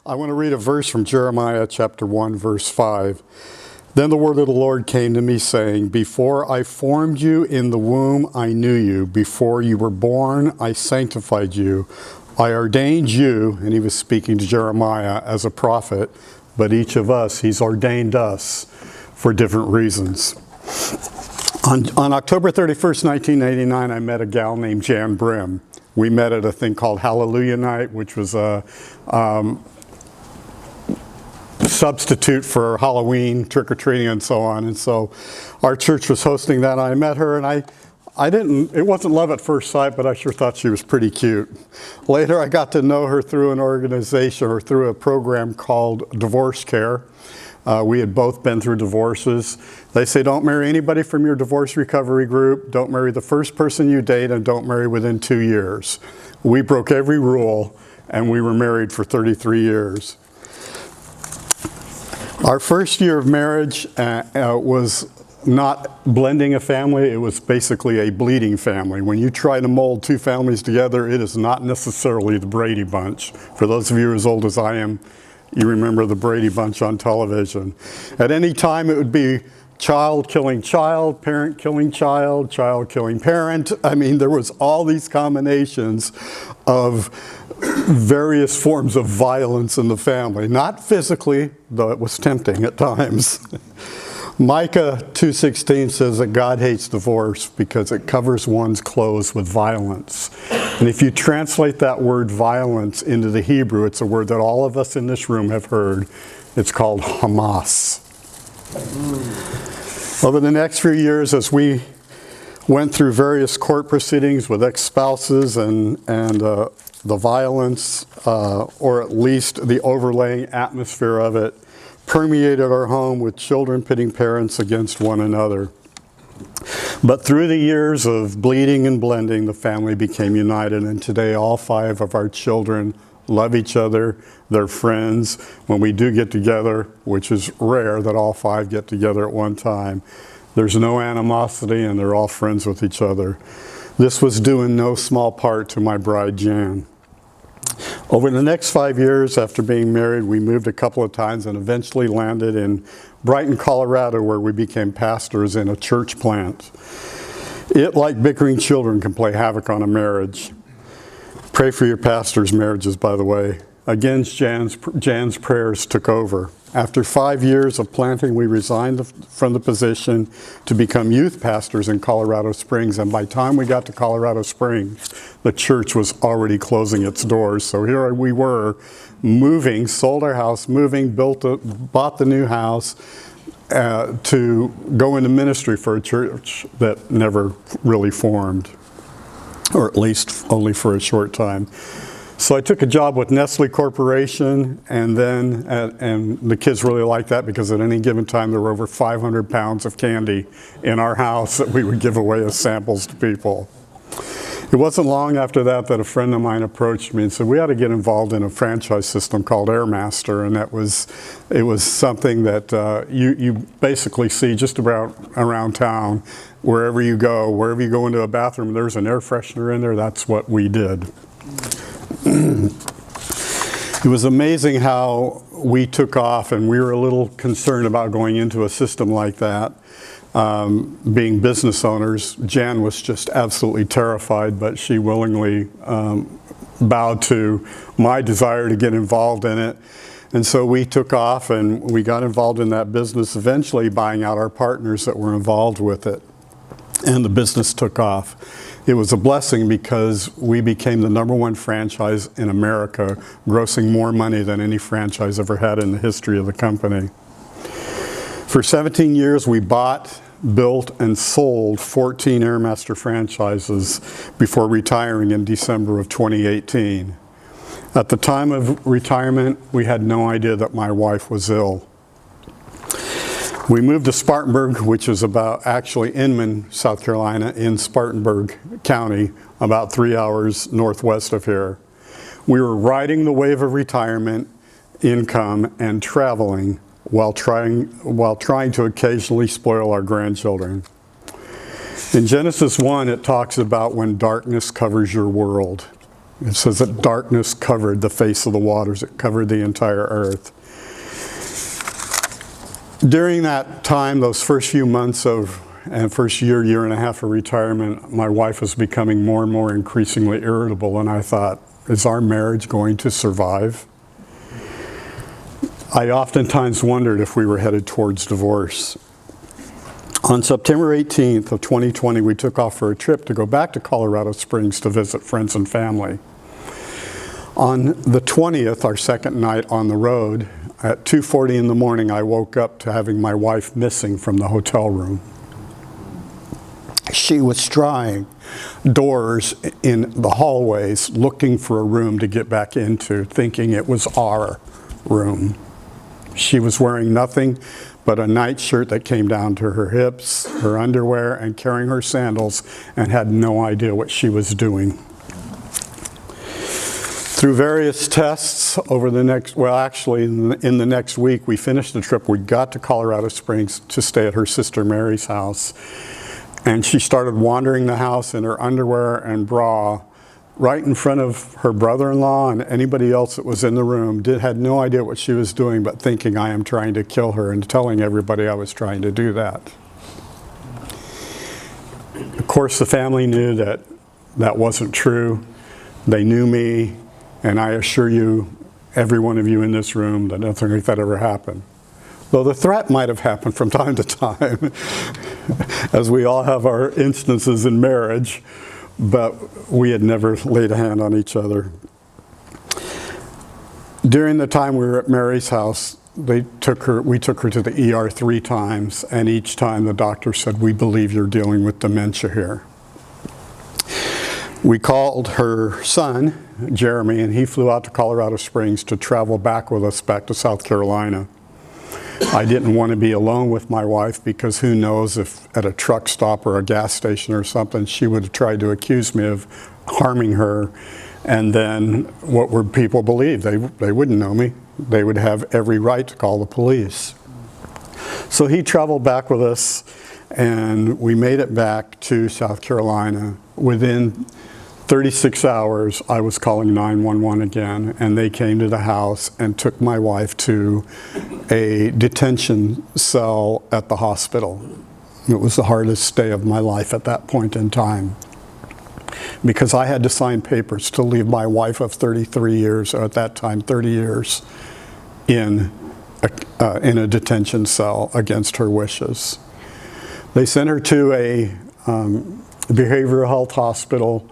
I want to read a verse from Jeremiah chapter 1, verse 5. Then the word of the Lord came to me, saying, Before I formed you in the womb, I knew you. Before you were born, I sanctified you. I ordained you, and he was speaking to Jeremiah as a prophet, but each of us, he's ordained us for different reasons. On October 31st, 1989, I met a gal named Jan Brim. We met at a thing called Hallelujah Night, which was a substitute for Halloween, trick-or-treating, and so on. And so our church was hosting that. I met her, and it wasn't love at first sight, but I sure thought she was pretty cute. Later, I got to know her through an organization or through a program called Divorce Care. We had both been through divorces. They say don't marry anybody from your divorce recovery group, don't marry the first person you date, and don't marry within 2 years. We broke every rule, and we were married for 33 years. Our first year of marriage was not blending a family, it was basically a bleeding family. When you try to mold two families together, it is not necessarily the Brady Bunch. For those of you as old as I am, you remember the Brady Bunch on television. At any time, it would be child killing child, parent killing child, child killing parent. I mean, there was all these combinations of various forms of violence in the family. Not physically, though it was tempting at times. Micah 2:16 says that God hates divorce because it covers one's clothes with violence. And if you translate that word violence into the Hebrew, it's a word that all of us in this room have heard. It's called Hamas. Over the next few years, as we went through various court proceedings with ex-spouses and the violence, or at least the overlaying atmosphere of it, permeated our home with children pitting parents against one another. But through the years of bleeding and blending, the family became united, and today all 5 of our children love each other, they're friends. When we do get together, which is rare that all 5 get together at one time, there's no animosity and they're all friends with each other. This was due in no small part to my bride, Jan. Over the next 5 years after being married, we moved a couple of times and eventually landed in Brighton, Colorado, where we became pastors in a church plant. It, like bickering children, can play havoc on a marriage. Pray for your pastors' marriages, by the way. Again, Jan's prayers took over. After 5 years of planting, we resigned from the position to become youth pastors in Colorado Springs. And by the time we got to Colorado Springs, the church was already closing its doors. So here we were, moving, sold our house, moving, bought the new house to go into ministry for a church that never really formed, or at least only for a short time. So I took a job with Nestle Corporation, and then, and the kids really liked that because at any given time there were over 500 pounds of candy in our house that we would give away as samples to people. It wasn't long after that that a friend of mine approached me and said, we ought to get involved in a franchise system called Airmaster, and it was something that you basically see just about around town. Wherever you go into a bathroom, there's an air freshener in there. That's what we did. It was amazing how we took off, and we were a little concerned about going into a system like that. Being business owners, Jan was just absolutely terrified, but she willingly bowed to my desire to get involved in it. And so we took off and we got involved in that business, eventually buying out our partners that were involved with it. And the business took off. It was a blessing because we became the #1 franchise in America, grossing more money than any franchise ever had in the history of the company. For 17 years, we bought, built, and sold 14 Airmaster franchises before retiring in December of 2018. At the time of retirement, we had no idea that my wife was ill. We moved to Spartanburg, which is actually Inman, South Carolina, in Spartanburg County, about 3 hours northwest of here. We were riding the wave of retirement, income, and traveling while trying to occasionally spoil our grandchildren. In Genesis 1, it talks about when darkness covers your world. It says that darkness covered the face of the waters. It covered the entire earth. During that time, those first few months and first year and a half of retirement, my wife was becoming more and more increasingly irritable, and I thought, is our marriage going to survive? I oftentimes wondered if we were headed towards divorce. On September 18th of 2020, we took off for a trip to go back to Colorado Springs to visit friends and family. On the 20th, our second night on the road, at 2:40 in the morning, I woke up to having my wife missing from the hotel room. She was trying doors in the hallways, looking for a room to get back into, thinking it was our room. She was wearing nothing but a nightshirt that came down to her hips, her underwear, and carrying her sandals, and had no idea what she was doing. Through various tests over the next, well, actually in the next week, we finished the trip. We got to Colorado Springs to stay at her sister Mary's house. And she started wandering the house in her underwear and bra right in front of her brother-in-law and anybody else that was in the room. Had no idea what she was doing, but thinking I am trying to kill her and telling everybody I was trying to do that. Of course, the family knew that that wasn't true. They knew me, and I assure you, every one of you in this room, that nothing like that ever happened. Though the threat might have happened from time to time, as we all have our instances in marriage, but we had never laid a hand on each other. During the time we were at Mary's house, we took her to the ER 3 times, and each time the doctor said, "We believe you're dealing with dementia here." We called her son, Jeremy, and he flew out to Colorado Springs to travel back with us back to South Carolina. I didn't want to be alone with my wife because who knows if at a truck stop or a gas station or something she would have tried to accuse me of harming her, and then what would people believe? They wouldn't know me. They would have every right to call the police. So he traveled back with us, and we made it back to South Carolina. Within 36 hours, I was calling 911 again, and they came to the house and took my wife to a detention cell at the hospital. It was the hardest day of my life at that point in time, because I had to sign papers to leave my wife of 33 years, or at that time 30 years, in a detention cell against her wishes. They sent her to a behavioral health hospital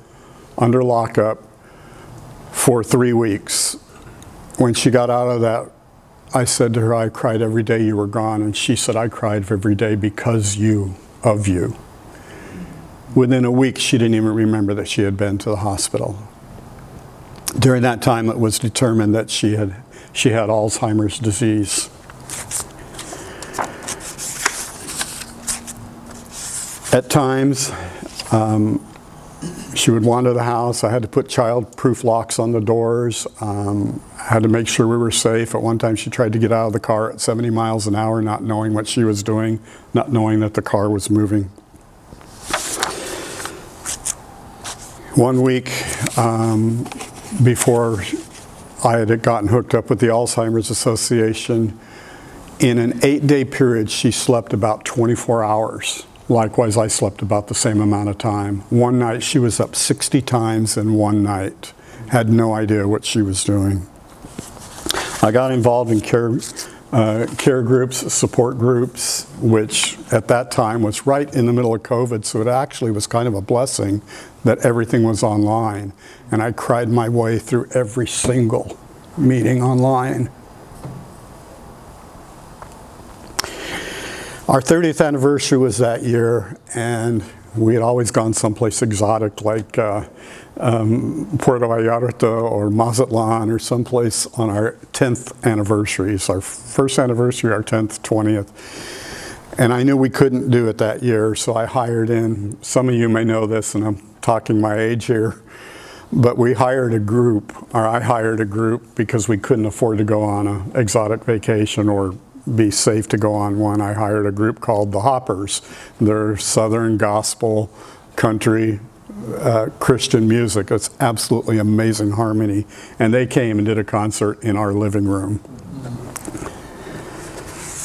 under lockup for 3 weeks. When she got out of that, I said to her, "I cried every day you were gone." And she said, "I cried every day because of you." Within a week, she didn't even remember that she had been to the hospital. During that time, it was determined that she had Alzheimer's disease. At times, she would wander the house. I had to put child-proof locks on the doors. I had to make sure we were safe. At one time, she tried to get out of the car at 70 miles an hour, not knowing what she was doing, not knowing that the car was moving. One week before I had gotten hooked up with the Alzheimer's Association, in an 8-day period, she slept about 24 hours. Likewise, I slept about the same amount of time. One night, she was up 60 times in one night. Had no idea what she was doing. I got involved in care groups, support groups, which at that time was right in the middle of COVID, so it actually was kind of a blessing that everything was online. And I cried my way through every single meeting online. Our 30th anniversary was that year, and we had always gone someplace exotic like Puerto Vallarta or Mazatlan or someplace on our 10th anniversary. So our first anniversary, our 10th, 20th. And I knew we couldn't do it that year, so I hired in, some of you may know this, and I'm talking my age here, but I hired a group because we couldn't afford to go on an exotic vacation or be safe to go on one. I hired a group called the Hoppers. They're Southern gospel country Christian music. It's absolutely amazing harmony. And they came and did a concert in our living room.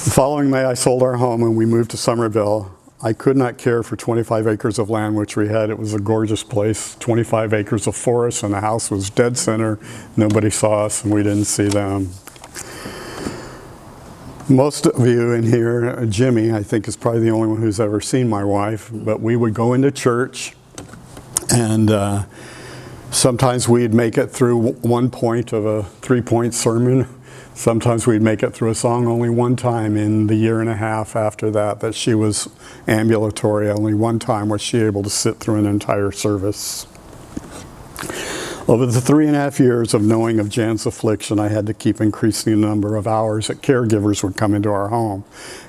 The following May, I sold our home and we moved to Somerville. I could not care for 25 acres of land which we had. It was a gorgeous place, 25 acres of forest, and the house was dead center. Nobody saw us and we didn't see them. Most of you in here, Jimmy, I think, is probably the only one who's ever seen my wife, but we would go into church and sometimes we'd make it through one point of a 3-point sermon. Sometimes we'd make it through a song. Only one time in the year and a half after that she was ambulatory, only one time was she able to sit through an entire service. Over the 3.5 years of knowing of Jan's affliction, I had to keep increasing the number of hours that caregivers would come into our home.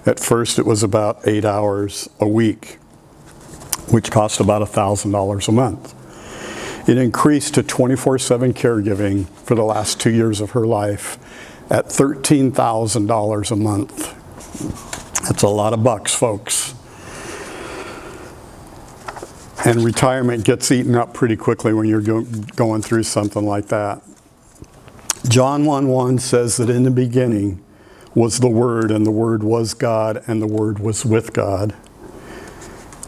At first it was about 8 hours a week, which cost about $1,000 a month. It increased to 24/7 caregiving for the last 2 years of her life at $13,000 a month. That's a lot of bucks, folks. And retirement gets eaten up pretty quickly when you're going through something like that. John 1:1 says that in the beginning was the Word, and the Word was God, and the Word was with God.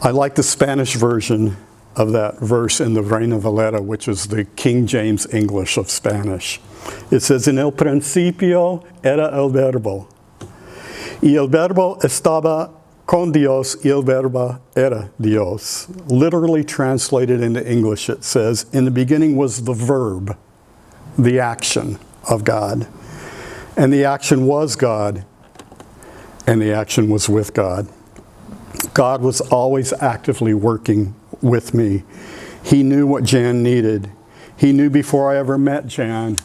I like the Spanish version of that verse in the Reina Valera, which is the King James English of Spanish. It says, "En el principio era el verbo, y el verbo estaba con Dios, y el verbo era Dios." Literally translated into English, it says, in the beginning was the verb, the action of God. And the action was God, and the action was with God. God was always actively working with me. He knew what Jan needed. He knew before I ever met Jan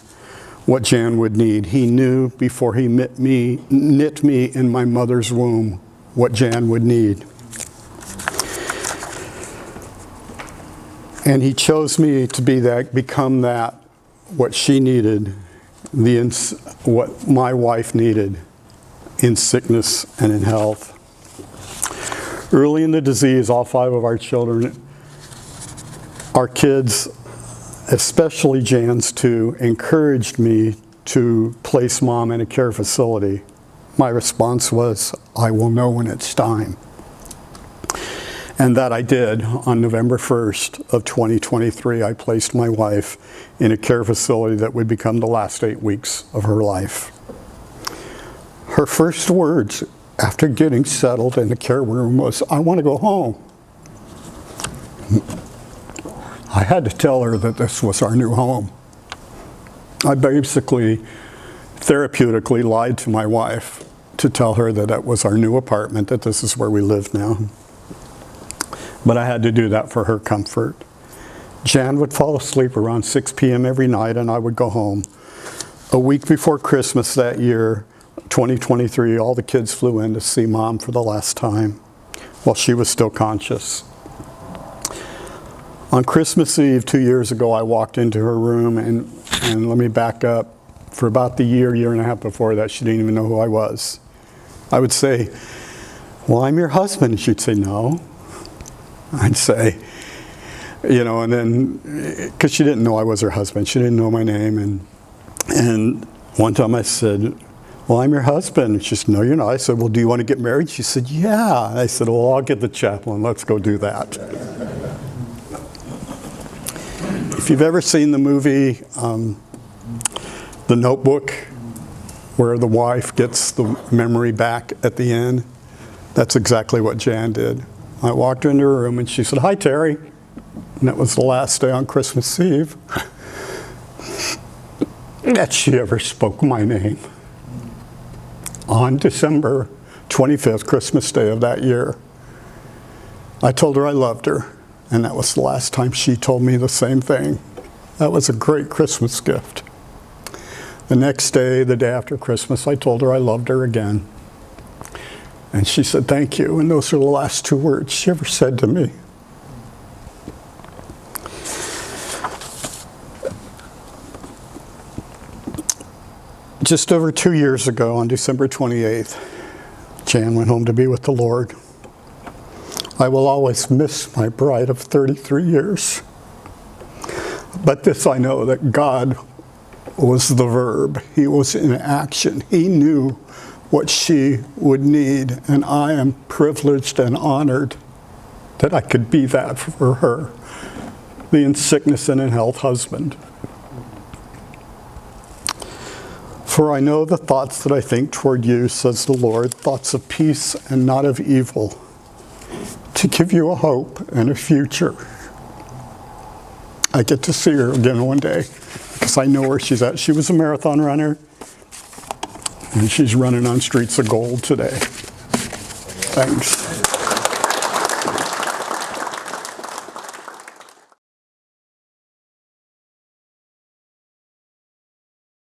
what Jan would need. He knew before he knit me in my mother's womb what Jan would need. And he chose me to be that, become that, what she needed, what my wife needed in sickness and in health. Early in the disease, all 5 of our children, our kids, especially Jan's 2, encouraged me to place Mom in a care facility. My response was, I will know when it's time. And that I did. On November 1st of 2023, I placed my wife in a care facility that would become the last 8 weeks of her life. Her first words after getting settled in the care room was, I want to go home. I had to tell her that this was our new home. I basically therapeutically lied to my wife to tell her that it was our new apartment, that this is where we live now. But I had to do that for her comfort. Jan would fall asleep around 6 p.m. every night and I would go home. A week before Christmas that year, 2023, all the kids flew in to see Mom for the last time while she was still conscious. On Christmas Eve 2 years ago, I walked into her room and let me back up. For about the year and a half before that, she didn't even know who I was. I would say, well, I'm your husband. And she'd say, no. I'd say, and then, because she didn't know I was her husband. She didn't know my name. And one time I said, well, I'm your husband. And she said, no, you're not. I said, well, do you want to get married? She said, yeah. And I said, well, I'll get the chaplain. Let's go do that. If you've ever seen the movie, The Notebook, where the wife gets the memory back at the end, that's exactly what Jan did. I walked into her room and she said, hi, Terry. And that was the last day on Christmas Eve that she ever spoke my name. On December 25th, Christmas Day of that year, I told her I loved her. And that was the last time she told me the same thing. That was a great Christmas gift. The next day, the day after Christmas, I told her I loved her again. And she said, thank you. And those are the last 2 words she ever said to me. Just over 2 years ago, on December 28th, Jan went home to be with the Lord. I will always miss my bride of 33 years. But this I know, that God was the verb. He was in action. He knew what she would need, and I am privileged and honored that I could be that for her, the in sickness and in health husband. For I know the thoughts that I think toward you, says the Lord, thoughts of peace and not of evil, to give you a hope and a future. I get to see her again one day because I know where she's at. She was a marathon runner, and she's running on streets of gold today. Thanks.